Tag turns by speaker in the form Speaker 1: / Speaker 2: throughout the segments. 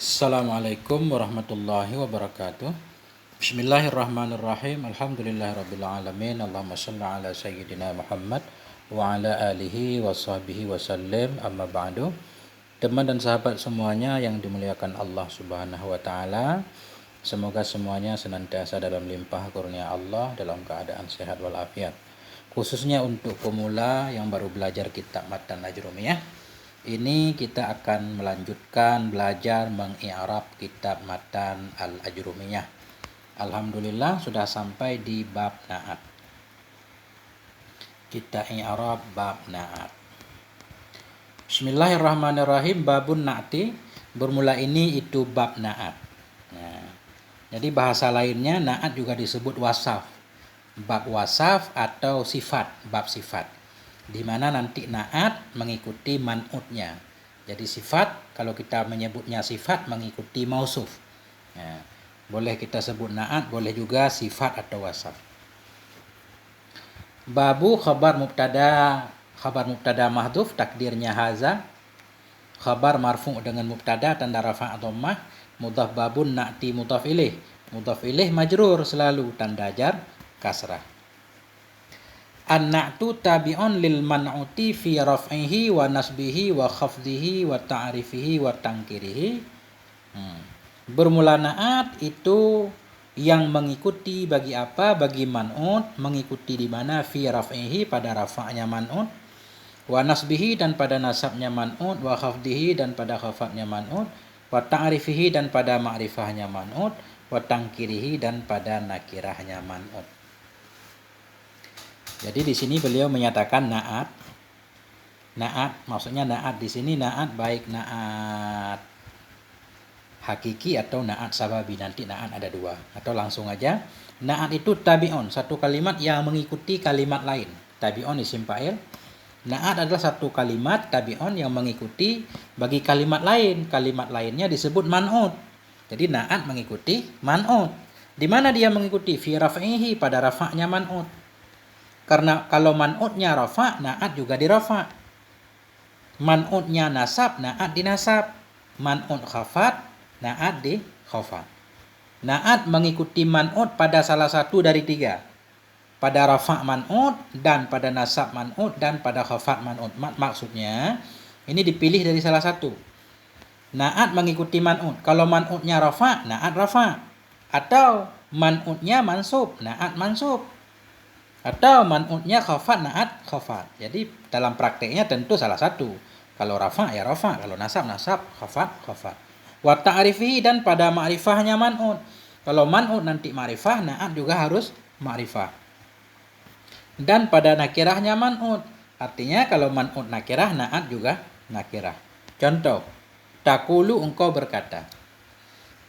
Speaker 1: Assalamualaikum warahmatullahi wabarakatuh. Bismillahirrahmanirrahim. Alhamdulillahirrabbilalamin. Allahumma salli ala sayyidina Muhammad wa ala alihi wa sahbihi wa sallim. Amma ba'du. Teman dan sahabat semuanya yang dimuliakan Allah Subhanahu wa taala, semoga semuanya senantiasa dalam limpah kurnia Allah, dalam keadaan sehat walafiat. Khususnya untuk pemula yang baru belajar kitab Matan Ajrumiyah, ini kita akan melanjutkan belajar mengi'rab kitab Matan Al-Ajrumiyah. Alhamdulillah sudah sampai di bab na'at. Kita i'rab bab na'at. Bismillahirrahmanirrahim. Babun na'ti. Bermula ini itu bab na'at. Nah, jadi bahasa lainnya na'at juga disebut wasaf. Bab wasaf atau sifat, bab sifat, di mana nanti na'at mengikuti man'utnya. Jadi sifat, kalau kita menyebutnya sifat mengikuti mausuf. Nah, boleh kita sebut na'at, boleh juga sifat atau wasaf. Babu khabar mubtada mahdhuf, takdirnya haza. Khabar marfu' dengan mubtada tanda rafa' dhammah. Mudhaf babun na'ti mudhaf ilaih. Mudhaf ilaih majrur selalu tanda jar kasrah. An-na'tu tabi'un lil man'uti fi raf'ihi wa nasbihi wa khafdihi wa ta'rifihi wa tangkirihi. Bermula na'at itu yang mengikuti bagi apa? Bagi man'ut, mengikuti di mana? Fi raf'ihi, pada rafa'nya man'ut, wa nasbihi, dan pada nasabnya man'ut, wa khafdihi, dan pada khafadnya man'ut, wa ta'rifihi, dan pada ma'rifahnya man'ut, wa tangkirihi, dan pada nakirahnya man'ut. Jadi di sini beliau menyatakan na'at. Na'at maksudnya na'at di sini na'at baik na'at hakiki atau na'at sababi. Nanti na'at ada dua. Atau langsung aja. Na'at itu tabi'un, satu kalimat yang mengikuti kalimat lain. Tabi'un isim fa'il. Na'at adalah satu kalimat tabi'un yang mengikuti bagi kalimat lain. Kalimat lainnya disebut man'ut. Jadi na'at mengikuti man'ut. Di mana dia mengikuti? Fi raf'ihi, pada rafa'nya man'ut. Karena kalau man'utnya rafa', na'at juga dirafa'. Man'utnya nasab, na'at dinasab. Man'ut khafat, na'at di khafat. Na'at mengikuti man'ut pada salah satu dari tiga. Pada rafa' man'ut, dan pada nasab man'ut, dan pada khafat man'ut. Maksudnya, ini dipilih dari salah satu. Na'at mengikuti man'ut. Kalau man'utnya rafa', na'at rafa'. Atau man'utnya mansub, na'at mansub. Atau man'utnya khafat, na'at khafat. Jadi dalam prakteknya tentu salah satu. Kalau rafa' ya rafa', kalau nasab nasab, khafat khafat. Wa ta'rifihi, dan pada ma'rifahnya man'ut. Kalau man'ut nanti ma'rifah, na'at juga harus ma'rifah. Dan pada nakirahnya man'ut. Artinya kalau man'ut nakirah, na'at juga nakirah. Contoh, taqulu, engkau berkata,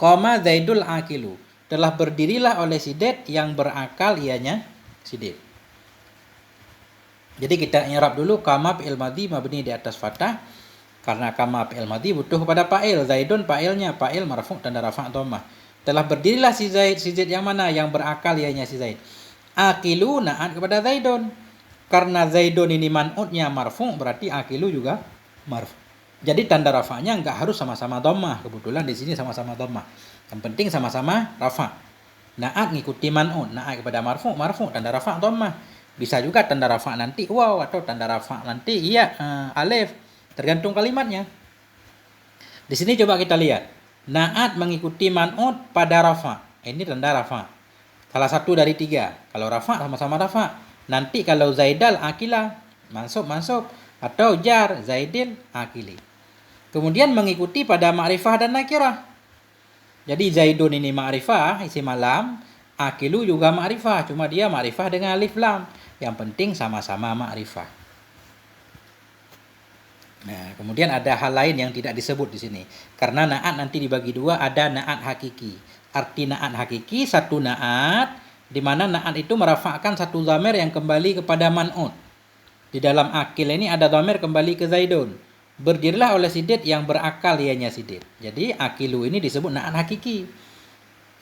Speaker 1: qama zaidul akilu, telah berdirilah oleh si Zaid yang berakal ianya si Zaid. Jadi kita i'rab dulu kama fi'il madhi mabni di atas fathah. Karena kama fi'il madhi butuh kepada fa'il. Zaidun fa'ilnya, fa'il marfu' tanda rafa' dhammah. Telah berdirilah si Zaid. Si Zaid yang mana? Yang berakal ianya si Zaid. Akilu, na'at kepada Zaidun. Karena Zaidun ini man'utnya marfu', berarti akilu juga marfu'. Jadi tanda rafa'nya enggak harus sama-sama dhammah. Kebetulan di sini sama-sama dhammah. Yang penting sama-sama rafa'. Na'at ngikuti man'ut, na'at kepada marfu', marfu' tanda rafa' dhammah. Bisa juga tanda rafa' nanti waw, atau tanda rafa' nanti iya alif, tergantung kalimatnya. Di sini coba kita lihat. Na'at mengikuti man'ut pada rafa'. Ini tanda rafa'. Salah satu dari tiga. Kalau rafa' sama-sama rafa'. Nanti kalau zaidal akila, mansub mansub, atau jar zaidil akili. Kemudian mengikuti pada ma'rifah dan nakirah. Jadi zaidun ini ma'rifah, isim alam, akilu juga ma'rifah, cuma dia ma'rifah dengan alif lam. Yang penting sama-sama ma'rifah. Nah, kemudian ada hal lain yang tidak disebut di sini. Karena na'at nanti dibagi dua, ada na'at hakiki. Arti na'at hakiki, satu na'at, di mana na'at itu merafa'kan satu dhamir yang kembali kepada man'ut. Di dalam akil ini ada dhamir kembali ke zaidun. Berdirilah oleh si Zaid yang berakal ianya si Zaid. Jadi akilu ini disebut na'at hakiki.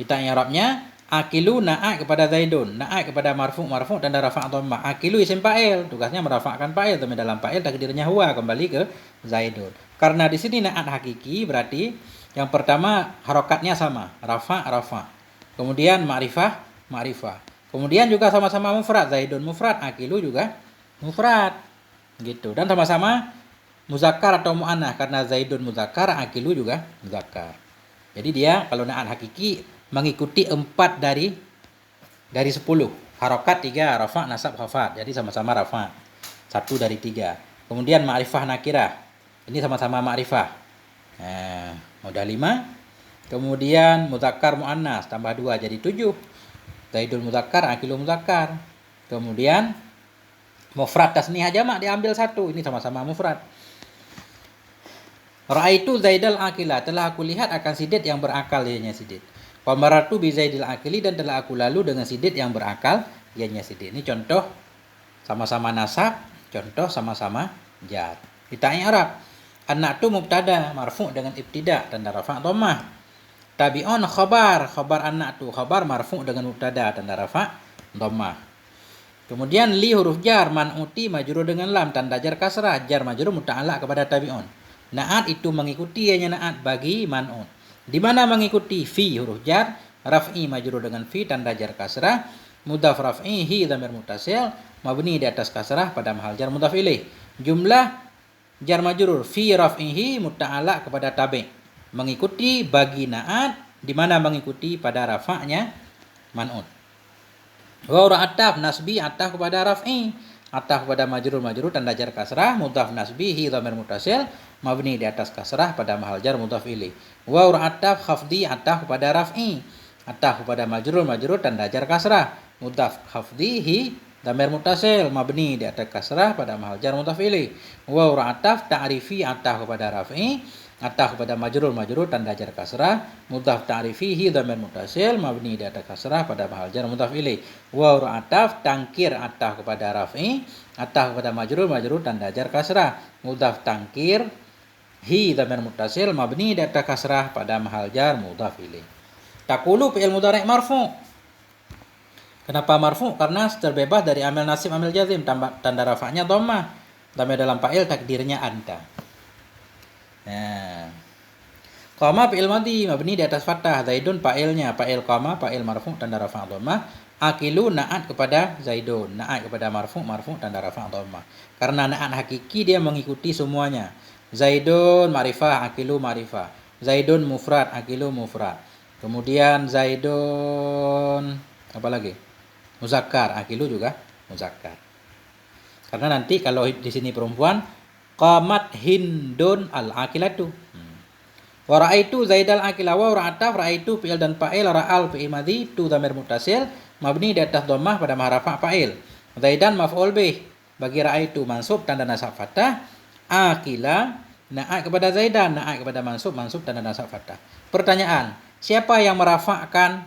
Speaker 1: Kita i'rabnya akilu na'at kepada zaidun, na'at kepada marfu' marfu' tanda rafa' dhammah. Akilu isim fa'il, tugasnya merafa'kan fa'il, tapi dalam fa'il takdirnya huwa, kembali ke zaidun. Karena di sini na'at hakiki berarti Yang pertama harokatnya sama, rafa, rafa. Kemudian ma'rifah, ma'rifah. Kemudian juga sama-sama mufrad, Zaidun mufrad, akilu juga mufrad. Gitu. Dan sama-sama muzakkar atau mu'annah, karena Zaidun muzakkar, akilu juga muzakkar. Jadi dia kalau na'at hakiki mengikuti 4 dari 10. Harokat 3, rafa, nasab, khafat. Jadi sama-sama rafa. 1 dari 3. Kemudian ma'rifah nakirah. Ini sama-sama ma'rifah. Nah, udah 5. Kemudian muzakkar muannas tambah 2 jadi 7. Zaidul muzakkar, akilul muzakkar. Kemudian mufrad tasniyah jamak diambil 1. Ini sama-sama mufrad. Ra'aitu Zaidal akila, telah aku lihat akan sidit yang berakal ianya sidit. Wa marartu bi Zaidil akili, dan telah aku lalu dengan sidit yang berakal ianya sidit. Ini contoh sama-sama nasab, contoh sama-sama jar. Kita i'rab. Anak tu mubtada marfu' dengan ibtida tanda rafa' dhammah. Tabi'un khabar, khabar anak tu khabar marfu' dengan mubtada tanda rafa' dhammah. Kemudian li huruf jar, man'uti majrur dengan lam tanda jar kasrah, jar majrur muta'allaq kepada tabi'un. Na'at itu mengikuti hanya na'at bagi man'ut. Di mana mengikuti? Fi huruf jar, raf'i majrur dengan fi tanda jar kasrah, mudhaf raf'i hi dhamir muttasil mabni di atas kasrah pada mahal jar mudhaf ilaih. Jumlah jar majrur fi raf'ihi muta'allaq kepada tabi'. Mengikuti bagi na'at, di mana mengikuti pada rafa'nya man'ut. Wa ataf nasbi ataf kepada raf'i, ataf kepada majrur tanda jar kasrah, mudhaf nasbi hi dhamir muttasil mabni di atas kasrah pada mahal jar mudhaf ilaih. Wa ataf khafdi ataf kepada raf'i, ataf kepada majrur tanda jar kasrah, mudhaf khafdi hi dhamir muttasil mabni di atas kasrah pada mahal jar mudhaf ilaih. Wa ataf ta'rifi ataf kepada raf'i, ataf kepada majrur tanda jar kasrah, mudhaf ta'rifi hi dhamir muttasil mabni di atas kasrah pada mahal jar mudhaf ilaih. Wa ataf tangkir ataf kepada raf'i, ataf kepada majrur tanda jar kasrah, mudhaf tangkir hi dhamir muttasil mabni di atas kasrah pada mahal jar mudhaf ilaih. Taqulu fi'il mudhari' marfu'. Kenapa marfu'? Karena terbebas dari amil nasib, amil jazim, tanda rafa'nya dhammah. Dhamir dalam fa'il takdirnya anta. Nah, qama fi'il madhi mabni di atas fathah, Zaidun fa'ilnya, fa'il qama fa'il marfu' tanda rafa' dhammah, akilu na'at kepada Zaidun, na'at kepada marfu' tanda rafa' dhammah. Karena na'at hakiki dia mengikuti semuanya. Zaidun ma'rifah, akilu ma'rifah. Zaidun mufrad, akilu mufrad. Kemudian Zaidun apa lagi? Muzakkar, akilu juga muzakkar. Karena nanti kalau di sini perempuan, qamat hindun al-akilatu. Wa ra'aitu Zaidal akila, wa ra'ataf ra'aitu fi'il dan fa'il, ra'al fi'il madhi tu dhamir muttasil mabni di atas dhammah pada maharafa fa'il. Zaidan maf'ul bih, bagi ra'aitu mansub tanda nasab fathah, akila na'at kepada Zaidan, na'at kepada mansub tanda nasab fathah. Pertanyaan, siapa yang merafa'kan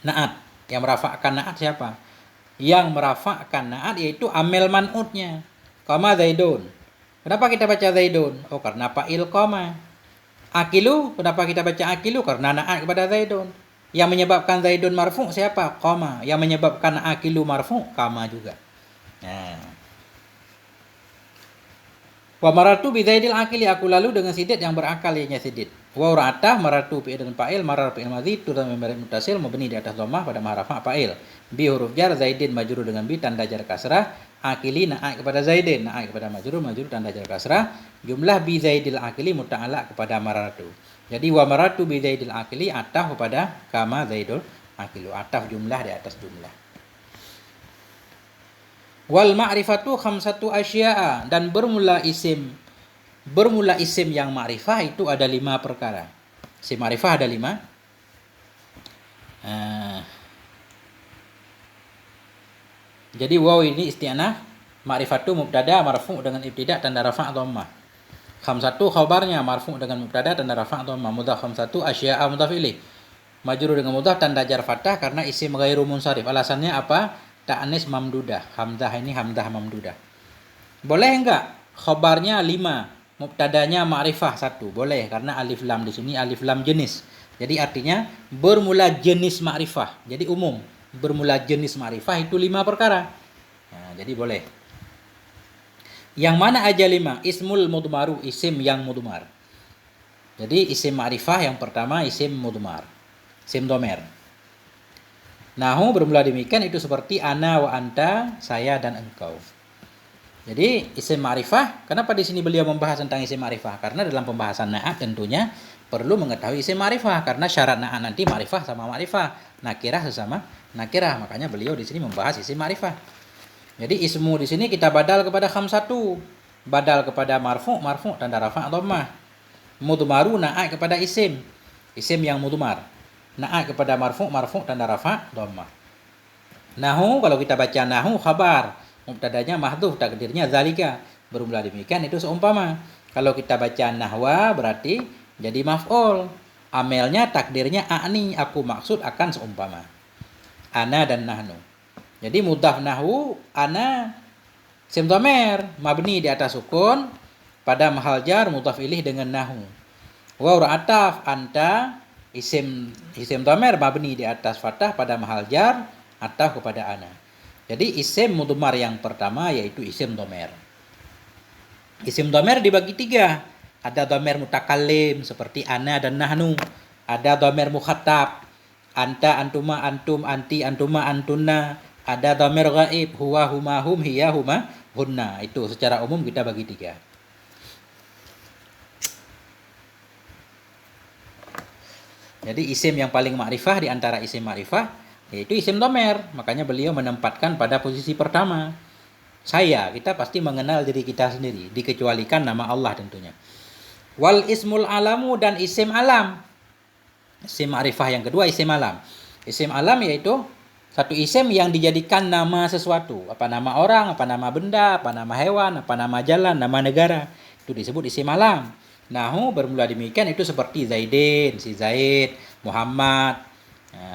Speaker 1: na'at? Yang merafa'kan na'at siapa? Yang merafa'kan na'at yaitu amil man'utnya. Qama Zaidun. Kenapa kita baca Zaidun? Oh, karena fa'il qama. Akilu, kenapa kita baca akilu? Karena na'at kepada Zaidun. Yang menyebabkan Zaidun marfu' siapa? Qama. Yang menyebabkan akilu marfu' qama juga. Nah. Wa marartu bi Zaidil akili, aku lalu dengan sidit yang berakal ianya sidit. Wa ra'atah marartu fi'il dan fa'il, marar fi'il madhi tu dhamir muttasil mabni di atas dhammah pada maharafa fa'il. Bi huruf jar, Zaidin majrur dengan bi tanda jar kasrah, akili na'at kepada Zaidin, na'at kepada majrur tanda jar kasrah, jumlah bi Zaidil akili muta'allaq kepada marartu. Jadi wa marartu bi Zaidil akili ataf kepada kama Zaidul akilu, ataf jumlah di atas jumlah. Wal ma'rifatu khamsatu asya'a, dan bermula isim yang ma'rifah itu ada 5 perkara. Isim ma'rifah ada 5. Jadi waw ini isti'anah, ma'rifatu mubtada marfu' dengan ibtida tanda rafa' dhammah. Khamsatu khabarnya marfu' dengan mubtada tanda rafa' dhammah, mudhaf khamsatu asya'a mudhaf ilaih. Majrur dengan mudhaf tanda jar fathah karena isim ghairu munsharif. Alasannya apa? Ta'anis mamdudah, hamzah ini hamzah mamdudah. Boleh enggak khabarnya 5, mubtadanya ma'rifah 1? Boleh, karena alif lam di sini alif lam jenis. Jadi artinya bermula jenis ma'rifah. Jadi umum, bermula jenis ma'rifah itu 5 perkara. Nah, jadi boleh. Yang mana aja 5? Ismul mudmaru, isim yang mudmar. Jadi isim ma'rifah yang pertama isim mudmar, isim domer. Nahu bermula demikian itu seperti ana wa anta, saya dan engkau. Jadi isim ma'rifah, kenapa di sini beliau membahas tentang isim ma'rifah? Karena dalam pembahasan na'at tentunya perlu mengetahui isim ma'rifah, karena syarat na'at nanti ma'rifah sama ma'rifah, nakirah sesama nakirah. Makanya beliau di sini membahas isim ma'rifah. Jadi ismu di sini kita badal kepada khamsatu, badal kepada marfu tanda rafa' dhammah. Mudmaru na'at kepada isim yang mudmar. Na'at kepada marfu tanda rafa' dhammah. Nahu, kalau kita baca nahu khabar, mubtadanya mahdhuf, takdirnya zalika. Bermula demikian itu seumpama. Kalau kita baca nahwa berarti jadi maf'ul. Amelnya takdirnya a'ni, aku maksud akan seumpama. Ana dan nahnu. Jadi mudhaf nahwu ana isim dhamer mabni di atas sukun pada mahal jar mudhaf ilaih dengan nahu. Waw ataf anta isim dhamer mabni di atas fathah pada mahal jar ataf kepada ana. Jadi isim mudmar yang pertama yaitu isim dhamer. Isim dhamer dibagi 3. Ada dhamer mutakallim seperti ana dan nahnu. Ada dhamer mukhatab, anta, antuma, antum, anti, antuma, antunna. Ada dhamer ghaib, huwa, huma, hum, hiya, huma, hunna. Itu secara umum kita bagi 3. Jadi isim yang paling ma'rifah di antara isim ma'rifah yaitu isim dhamer. Makanya beliau menempatkan pada posisi pertama. Kita pasti mengenal diri kita sendiri, dikecualikan nama Allah tentunya. Wal ismul alamu dan isim alam. Isim ma'rifah yang kedua isim alam. Isim alam yaitu satu isim yang dijadikan nama sesuatu, apa nama orang, apa nama benda, apa nama hewan, apa nama jalan, nama negara. Itu disebut isim alam. Nahu bermula demikian itu seperti Zaidin, si Zaid, Muhammad,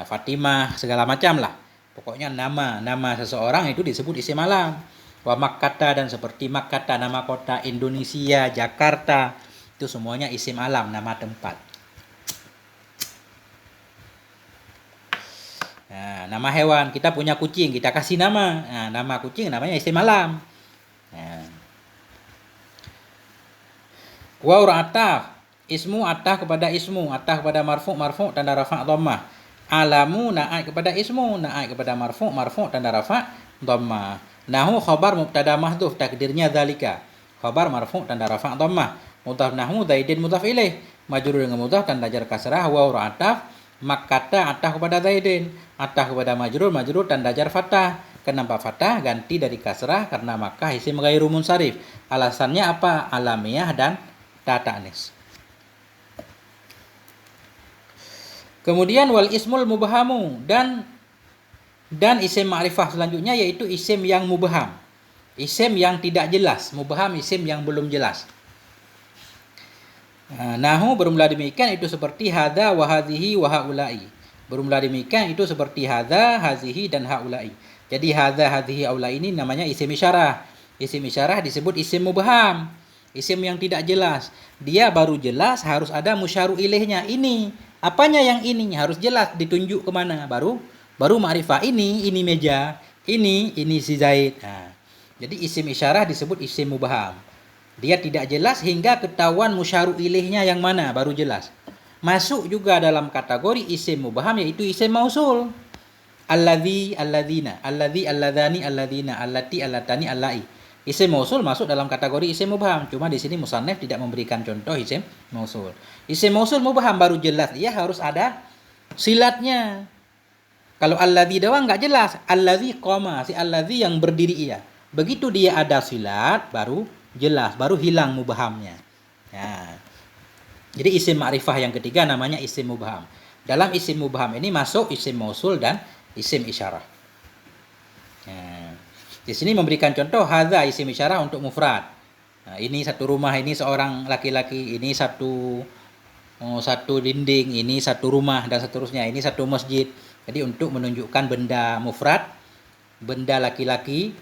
Speaker 1: Fatimah, segala macam lah. Pokoknya nama seseorang itu disebut isim alam. Wa Makkata dan seperti Makkata, nama kota, Indonesia, Jakarta, itu semuanya isim alam, nama tempat. Nah, nama hewan, kita punya kucing, kita kasih nama. Nah, nama kucing namanya isim alam. Nah. Waw ataf, ismu ataf kepada ismu, ataf kepada marfu tanda rafa' dhammah. Alamu na'at kepada ismu, na'at kepada marfu tanda rafa' dhammah. Nahu khabar mubtada mahdhuf, takdirnya zalika. Khabar marfu tanda rafa' dhammah. Mudhaf nahu Zaidin mudhaf ilaih, majrur dengan mudhaf tanda jar kasrah. Waw ataf, Makkata ataf kepada Zaidin, ataf kepada majrur tanda jar fathah. Kenapa fathah? Ganti dari kasrah karena Makkah isim ghairu munsharif. Alasannya apa? Alamiah dan ta'anis. Kemudian wal ismul mubhamu dan isim ma'rifah selanjutnya yaitu isim yang mubham. Isim yang tidak jelas, mubham isim yang belum jelas. Nahu bermula demikian itu seperti hadza wa hadhihi wa haula'i. Bermula demikian itu seperti hadza, hazihi dan haula'i. Jadi hadza, hadhihi, haula'i ini namanya isim isyarah. Isim isyarah disebut isim mubham. Isim yang tidak jelas. Dia baru jelas harus ada musyaru ilaihnya. Ini, apanya yang ini harus jelas ditunjuk kemana. Baru ma'rifah ini meja, ini si Zaid. Nah, jadi isim isyarah disebut isim mubham. Dia tidak jelas hingga ketahuan musyaru ilaihnya yang mana, baru jelas. Masuk juga dalam kategori isim mubham yaitu isim mausul. Alladzi, alladzina, alladzi, alladzani, alladzina, allati, allatani, allai. Isim mausul masuk dalam kategori isim mubham. Cuma di sini musannaf tidak memberikan contoh isim mausul. Isim mausul mubham baru jelas, dia harus ada silatnya. Kalau alladzi doang enggak jelas. Alladzi qoma, si alladzi yang berdiri ia. Begitu dia ada silat baru jelas, baru hilang mubhamnya. Nah, jadi isim ma'rifah yang ketiga namanya isim mubham. Dalam isim mubham ini masuk isim mausul dan isim isyarah. Nah, di sini memberikan contoh hadza isim isyarah untuk mufrad. Nah, ini satu rumah, ini seorang laki-laki, ini satu dinding, ini satu rumah dan seterusnya. Ini satu masjid. Jadi untuk menunjukkan benda mufrad, benda laki-laki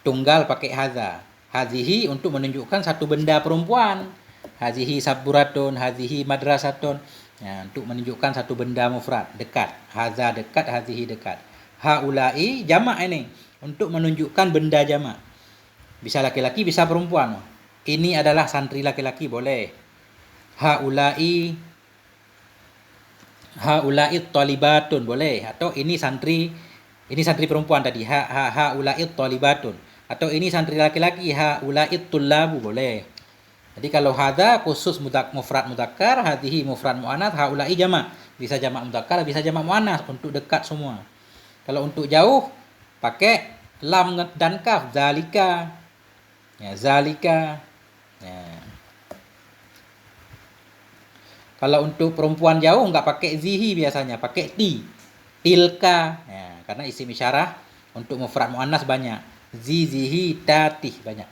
Speaker 1: tunggal pakai hadza. Hadhihi untuk menunjukkan satu benda perempuan. Hadhihi saburatun, hadhihi madrasatun. Ya, untuk menunjukkan satu benda mufrad, dekat. Hadza dekat, hadhihi dekat. Haulai jamak ini untuk menunjukkan benda jamak. Bisa laki-laki, bisa perempuan. Ini adalah santri laki-laki boleh. haula'i thalibatun boleh, atau ini santri perempuan tadi, haula'i thalibatun, atau ini santri laki-laki, haula'i tullabu boleh. Jadi kalau hadza khusus mufrad mudzakkar, hadhihi mufrad muannats, haula'i jamak. Bisa jamak mudzakkar, bisa jamak muannats untuk dekat semua. Kalau untuk jauh pakai lam dan kaf, zalika. Ya, zalika. Ya. Kalau untuk perempuan jauh enggak pakai zihi biasanya, pakai ti. Tilka. Ya, karena isim isyarah untuk mufrad muannats banyak. Zihi, tatih banyak.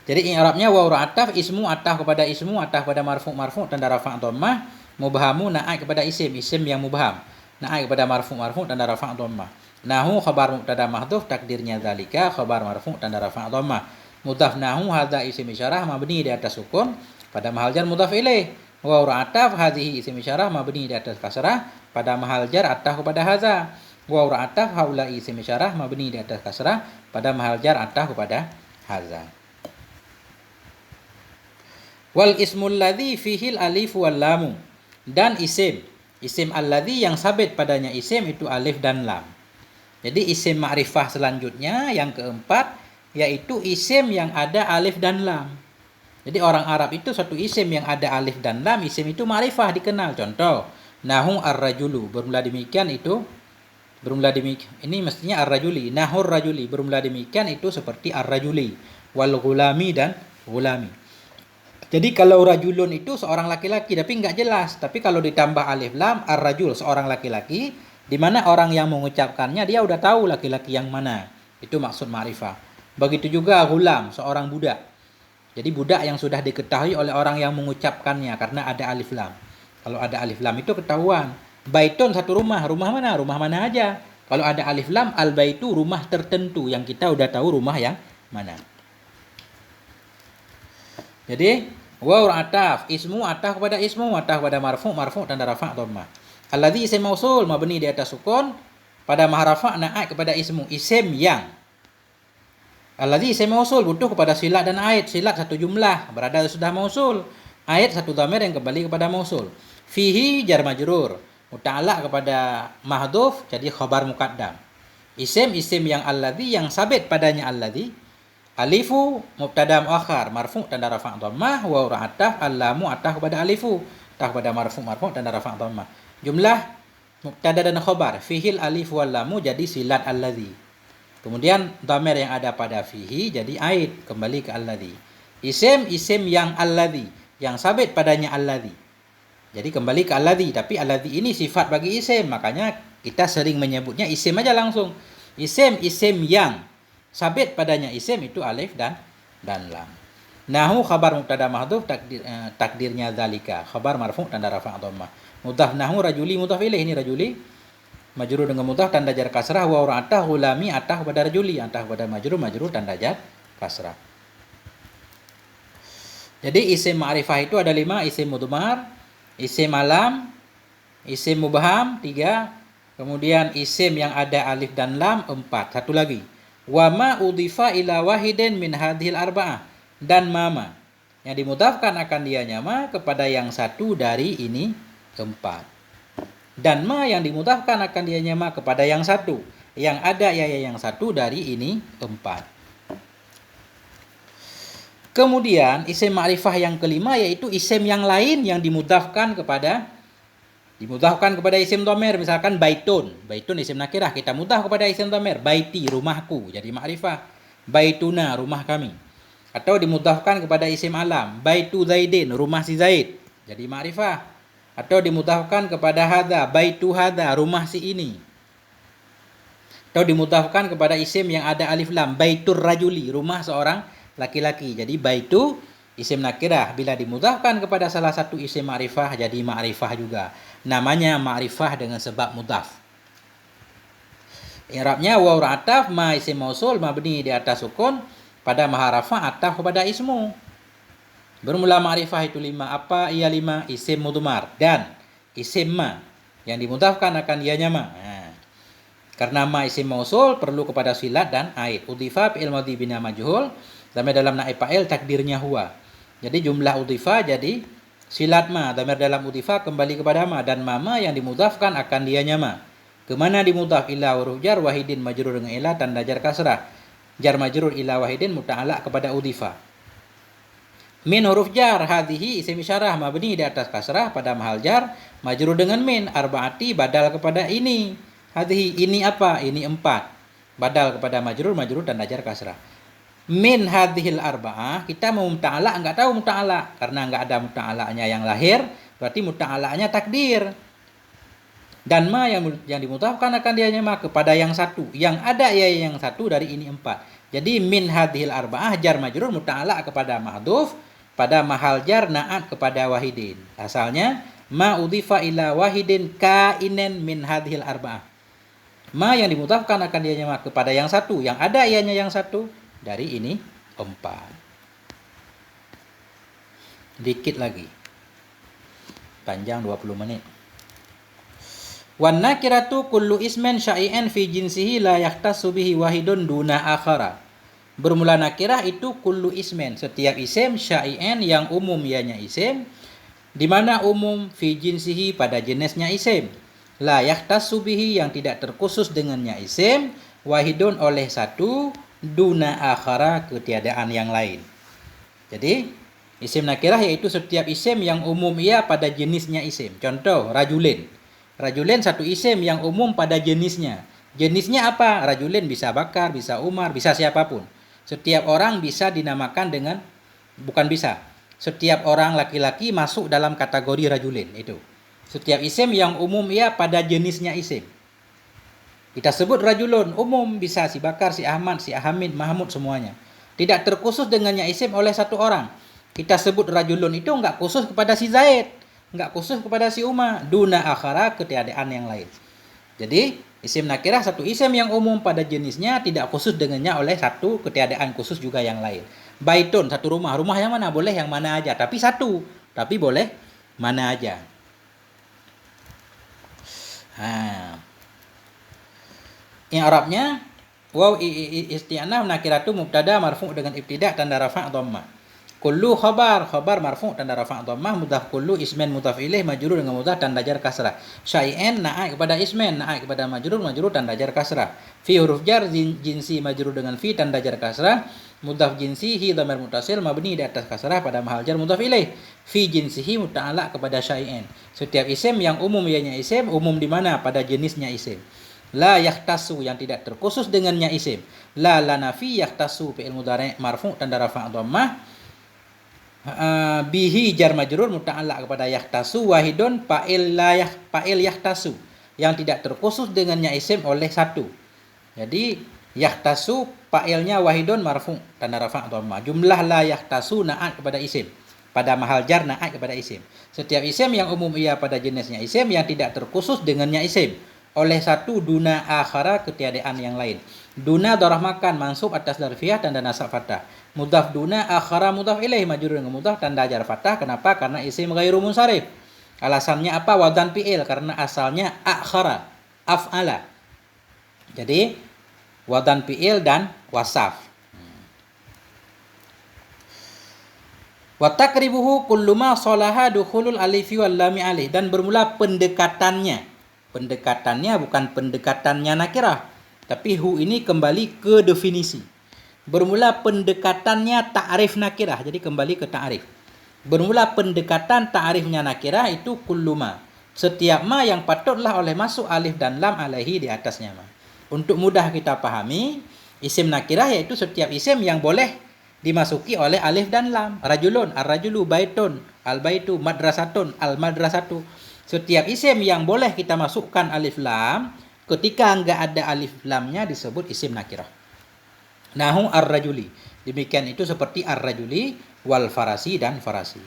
Speaker 1: Jadi i'rabnya waw ataf, ismu ataf kepada ismu, ataf pada marfu' tanda rafa' dhammah, mubhamu na'at kepada isim yang mubham, na'at kepada marfu' tanda rafa' dhammah. Nahu khabar mubtada mahdhuf, takdirnya zalika khabar marfu' tanda rafa' dhammah. Mudhaf nahu hadza isim isyarah mabni di atas sukun pada mahal jar mudhaf ilaih. Waw ataf hadhihi isim isyarah mabni di atas kasrah pada mahal jar ataf kepada hadza. Waw ataf haula'i isim isyarah mabni di atas kasrah pada mahal jar ataf kepada hadza. Wal ismul ladzi fihi alif wal lam, dan isim alladzi yang sabit padanya isim itu alif dan lam. Jadi isim ma'rifah selanjutnya yang keempat yaitu isim yang ada alif dan lam. Jadi orang Arab itu satu isim yang ada alif dan lam, isim itu ma'rifah dikenal. Contoh, nahu ar-rajulu, bermula demikian itu ini mestinya ar-rajuli, nahur rajuli, bermula demikian itu seperti ar-rajuli, wal ghulami dan ghulami. Jadi kalau rajulun itu seorang laki-laki tapi enggak jelas. Tapi kalau ditambah alif lam, ar-rajul seorang laki-laki, di mana orang yang mengucapkannya dia udah tahu laki-laki yang mana. Itu maksud ma'rifah. Begitu juga ghulam, seorang budak. Jadi budak yang sudah diketahui oleh orang yang mengucapkannya karena ada alif lam. Kalau ada alif lam itu ketahuan. Baitun satu rumah, rumah mana? Rumah mana aja. Kalau ada alif lam, al-baitu rumah tertentu yang kita udah tahu rumah yang mana. Jadi waw ataf, ismu ataf kepada ismu, ataf kepada marfu' tanda rafa' dhammah. Alladzi isim mausul mabni di atas sukun pada mahrafa' na'at kepada ismu, isim yang. Alladzi isim mausul butuh kepada silat dan ait. Silat satu jumlah, berada sudah mausul. Ait satu dhamir yang kembali kepada mausul. Fihi jar majrur, muta'allaq kepada mahdhuf jadi khabar muqaddam. Isim yang alladzi yang sabit padanya alladzi. Alifu mubtada muakhar marfu' tanda rafa' dhammah, wa ataf allamu ataf kepada alifu, ataf kepada marfu' tanda rafa' dhammah. Jumlah mubtada dan khabar fihil alif wal lamu jadi silat alladzi. Kemudian dhamir yang ada pada fihi jadi aid kembali ke alladzi. Isim yang alladzi yang sabit padanya alladzi. Jadi kembali ke alladzi, tapi alladzi ini sifat bagi isim, makanya kita sering menyebutnya isim aja langsung. Isim yang sabit padanya isim itu alif dan lam. Nahu khabar mubtada mahdhuf, takdirnya zalika khabar marfu' tanda rafa' dhammah. Mudhaf nahu rajuli mudhaf ilaih, ini rajuli majrur dengan mudhaf tanda jar kasrah, wa atah ghulami atah pada rajuli, atah pada majrur tanda jar kasrah. Jadi isim ma'rifah itu ada 5, isim mudmar, isim alam, isim mubham 3, kemudian isim yang ada alif dan lam 4. Satu lagi, wa ma udhifa ila wahidin min hadhil arba'ah, dan mama yang dimudhafkan akan dia nyama kepada yang satu dari ini 4. Dan ma yang dimudhafkan akan dia nyama kepada yang satu yang ada yang satu dari ini 4. Kemudian isim ma'rifah yang kelima yaitu isim yang lain yang dimudhafkan kepada isim dhamir. Misalkan baitun isim nakirah, kita mudhaf kepada isim dhamir, baiti rumahku jadi ma'rifah, baituna rumah kami. Atau dimudhafkan kepada isim alam, baitu zaidin rumah si Zaid jadi ma'rifah. Atau dimudhafkan kepada hadza, baitu hadza rumah si ini. Atau dimudhafkan kepada isim yang ada alif lam, baitur rajuli rumah seorang laki-laki jadi baitu isim nakirah, bila dimudhafkan kepada salah satu isim ma'rifah jadi ma'rifah juga. Namanya ma'rifah dengan sebab mudhaf. I'rabnya waw ataf ma isim mausul mabni di atas sukun pada maharafa ataf kepada ismu. Bermula ma'rifah itu 5. Apa ia 5? Isim mudmar dan isim ma yang dimudhafkan akan dia nyama. Karena ma isim mausul perlu kepada silat dan aid. Udhifa fi'il madhi bina majhul, Dhamir dalam naib fa'il takdirnya huwa. Jadi jumlah udhifa jadi silat ma. Dhamir dalam udhifa kembali kepada ma, dan ma yang dimudhafkan akan dianya ma. Kemana dimudhaf? Ila huruf jar wahidin majrur dengan ila tanda jar kasrah. Jar majrur ila wahidin muta'alaq kepada udhifa. Min huruf jar, hadhihi isim isyarah mabni di atas kasrah pada mahal jar, majrur dengan min, arbaati badal kepada ini. Hadhihi ini apa? Ini 4. Badal kepada majrur dan jar kasrah. Min hadhil arba'ah, kita mau muta'ala enggak tahu muta'ala karena enggak ada muta'alanya yang lahir, berarti muta'alanya takdir. Dan ma yang dimudhafkan akan dianya ma kepada yang satu. Yang ada ya yang satu dari ini 4. Jadi min hadhil arba'ah jar majrur muta'ala kepada mahdhuf pada mahal jar na'at kepada wahidin. Asalnya ma udhifa ila wahidin kainen min hadhil arba'ah. Ma yang dimudhafkan akan dianya ma kepada yang satu, yang ada ianya yang satu dari ini 4. Dikit lagi. Panjang 20 menit. Wan nakiratu kullu ismin syai'an fi jinsihi la yahtassu bihi wahidun duna akhara. Bermula nakirah itu kullu ismen, setiap isim, syai'an yang umum ianya isim, di mana umum fi jinsihi pada jenisnya isim, la yahtassu bihi yang tidak terkhusus dengannya isim, wahidun oleh satu, duna akhara ketiadaan yang lain. Jadi isim nakirah yaitu setiap isim yang umum ia pada jenisnya isim. Contoh rajulin. Rajulin satu isim yang umum pada jenisnya. Jenisnya apa? Rajulin bisa Bakar, bisa Umar, bisa siapapun. Setiap orang bisa dinamakan dengan, bukan bisa, setiap orang laki-laki masuk dalam kategori rajulin itu. Setiap isim yang umum ia pada jenisnya isim. Kita sebut rajulun, umum bisa si Bakar, si Ahmad, si Hamid, Mahmud semuanya. Tidak terkhusus dengannya isim oleh satu orang. Kita sebut rajulun itu enggak khusus kepada si Zaid, enggak khusus kepada si Umar, duna akhara ketiadaan yang lain. Jadi isim nakirah satu isim yang umum pada jenisnya, tidak khusus dengannya oleh satu ketiadaan khusus juga yang lain. Baitun satu rumah, rumah yang mana? Boleh yang mana aja, tapi satu, tapi boleh mana aja. I'rabnya waw isti'naf nakiratu mubtada marfu' dengan ibtida' tanda rafa' dhammah. Kullu khabar marfu' tanda rafa' dhammah, mudhaf kullu ismen mudhaf ilaih majrur dengan mudhaf tanda jar kasrah. Syai'an na'at kepada ismen, na'at kepada majrur tanda jar kasrah. Fi huruf jar jinsi majrur dengan fi tanda jar kasrah. Mudhaf jinsihi dhamir muttasil mabni di atas kasrah pada mahal jar mudhaf ilaih. Fi jinsihi muta'allaq kepada syai'an. Setiap isim yang umum ianya isim, umum di mana? Pada jenisnya isim. La yahtasu yang tidak terkhusus dengannya isim. La nafi yahtasu fi'il mudhari' marfu' tanda rafa' dhammah. Bihi jar majrur muta'allaq kepada yahtasu, wahidun fa'il yahtasu yang tidak terkhusus dengannya isim oleh satu. Jadi yahtasu fa'ilnya wahidun marfu' tanda rafa' dhammah. Jumlah la yahtasu na'at kepada isim pada mahal jar na'at kepada isim. Setiap isim yang umum ia pada jenisnya isim yang tidak terkhusus dengannya isim oleh satu, duna akhara ketiadaan yang lain. Duna darah makan mansub atas darfiyah tanda nasab fathah. Mudhaf duna akhara mudhaf ilaih majrur dengan mudhaf tanda jar fathah. Kenapa? Karena isim ghairu munsharif. Alasannya apa? Wadan fi'il, karena asalnya akhara, af'ala. Jadi wadan fi'il dan wasaf. Wa taqribuhu kullu ma salaha dukhulul alifi wal lami alih, dan bermula pendekatannya. Pendekatannya bukan pendekatannya nakirah, tapi hu ini kembali ke definisi. Bermula pendekatannya ta'rif nakirah, jadi kembali ke ta'rif. Bermula pendekatan ta'rifnya nakirah itu kullu ma, setiap ma yang patutlah oleh masuk alif dan lam alaihi di atasnya ma. Untuk mudah kita pahami, isim nakirah yaitu setiap isim yang boleh dimasuki oleh alif dan lam. Rajulun, ar-rajulu, baitun, al-baitu, madrasatun, al-madrasatu. Setiap isim yang boleh kita masukkan alif lam, ketika enggak ada alif lamnya disebut isim nakirah. Nahu ar-rajuli. Demikian itu seperti ar-rajuli, wal farasi dan farasi.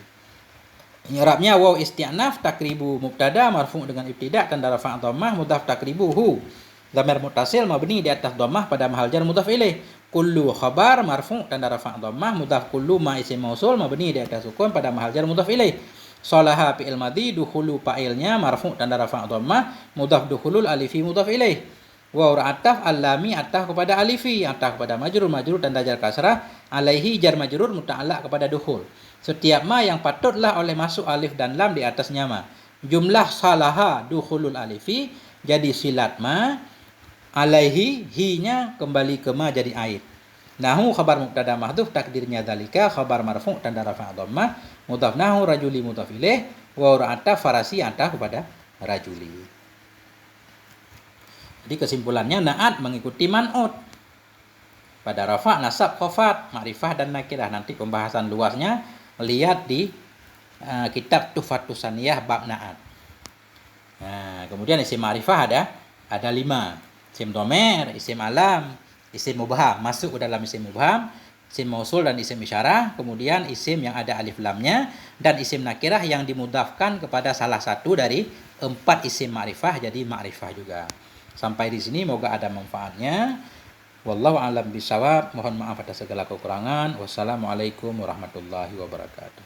Speaker 1: I'rabnya waw isti'naf takribu mubtada marfu' dengan ibtida' tanda rafa' dhammah, mudhaf takribuhu dhamir muttasil mabni di atas dhammah pada mahal jar mudhaf ilaih. Kullu khabar marfu' tanda rafa' dhammah, mudhaf kullu ma isim mausul mabni di atas sukun pada mahal jar mudhaf ilaih. Salaha fi'il madhi, dukhulu fa'ilnya marfu' tanda rafa' dhammah, mudhaf dukhulul alifi mudhaf ilaih. Wa ataf alami ataf kepada alifi, ataf kepada majrur dan jar kasrah, alaihi jar majrur muta'allaq kepada dukhul. Setiap ma yang patutlah oleh masuk alif dan lam di atasnya ma. Jumlah salaha dukhulul alifi, jadi silat ma, alaihi hi-nya kembali ke ma jadi aid. Nahu khabar mubtada mahdhuf takdirnya dzalika khabar marfu' tanda rafa' dhammah, mudhaf nahu rajuli mudhaf ilaih, wa ataf farasi ataf kepada rajuli. Jadi kesimpulannya na'at mengikuti man'ut. Pada rafa', nasab, khafat, ma'rifah dan nakirah. Nanti pembahasan luasnya lihat di kitab Tuhfatus Saniyah bab na'at. Nah, kemudian isim ma'rifah ada 5. Isim domer, isim alam, isim mubham. Masuk ke dalam isim mubham, isim mausul dan isim isyarah. Kemudian isim yang ada alif lamnya dan isim nakirah yang dimudhafkan kepada salah satu dari 4 isim ma'rifah jadi ma'rifah juga. Sampai di sini moga ada manfaatnya. Wallahu a'lam bishawab. Mohon maaf atas segala kekurangan. Wassalamualaikum warahmatullahi wabarakatuh.